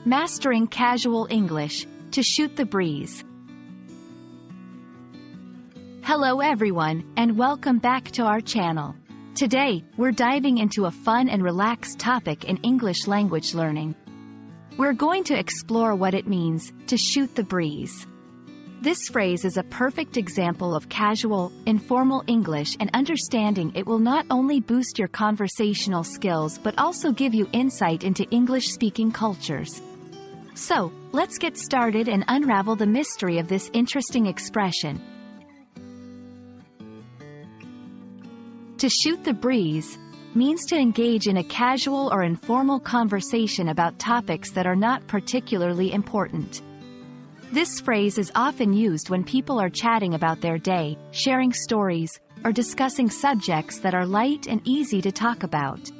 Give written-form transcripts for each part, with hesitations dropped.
Mastering Casual English, to shoot the breeze. Hello everyone, and welcome back to our channel. Today, we're diving into a fun and relaxed topic in English language learning. We're going to explore what it means to shoot the breeze. This phrase is a perfect example of casual, informal English, and understanding it will not only boost your conversational skills but also give you insight into English-speaking cultures. So, let's get started and unravel the mystery of this interesting expression. To shoot the breeze means to engage in a casual or informal conversation about topics that are not particularly important. This phrase is often used when people are chatting about their day, sharing stories, or discussing subjects that are light and easy to talk about.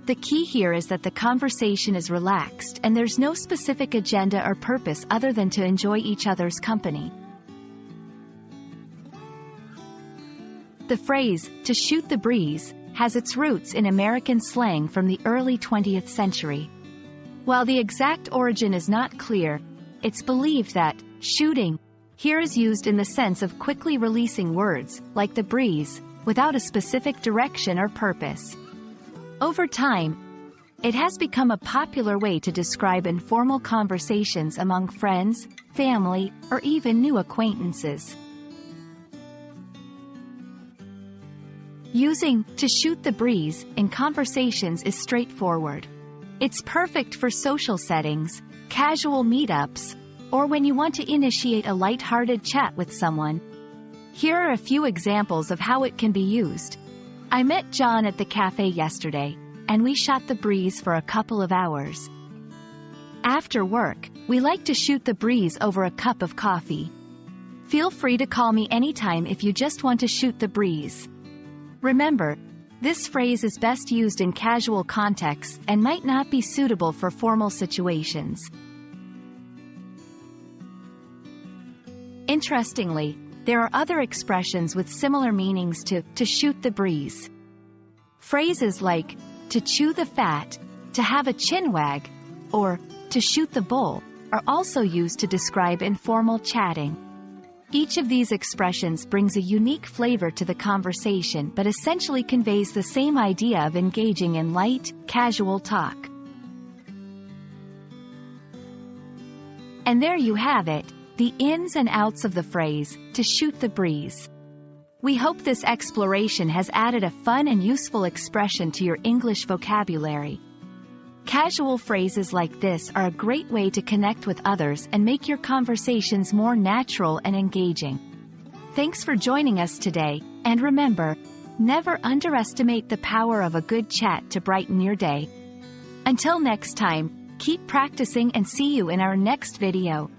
The key here is that the conversation is relaxed and there's no specific agenda or purpose other than to enjoy each other's company. The phrase, to shoot the breeze, has its roots in American slang from the early 20th century. While the exact origin is not clear, it's believed that shooting here is used in the sense of quickly releasing words, like the breeze, without a specific direction or purpose. Over time, it has become a popular way to describe informal conversations among friends, family, or even new acquaintances. Using to shoot the breeze in conversations is straightforward. It's perfect for social settings, casual meetups, or when you want to initiate a light-hearted chat with someone. Here are a few examples of how it can be used. I met John at the cafe yesterday, and we shot the breeze for a couple of hours. After work, we like to shoot the breeze over a cup of coffee. Feel free to call me anytime if you just want to shoot the breeze. Remember, this phrase is best used in casual contexts and might not be suitable for formal situations. Interestingly, there are other expressions with similar meanings to shoot the breeze. Phrases like, to chew the fat, to have a chinwag, or to shoot the bull are also used to describe informal chatting. Each of these expressions brings a unique flavor to the conversation but essentially conveys the same idea of engaging in light, casual talk. And there you have it, the ins and outs of the phrase, to shoot the breeze. We hope this exploration has added a fun and useful expression to your English vocabulary. Casual phrases like this are a great way to connect with others and make your conversations more natural and engaging. Thanks for joining us today, and remember, never underestimate the power of a good chat to brighten your day. Until next time, keep practicing and see you in our next video.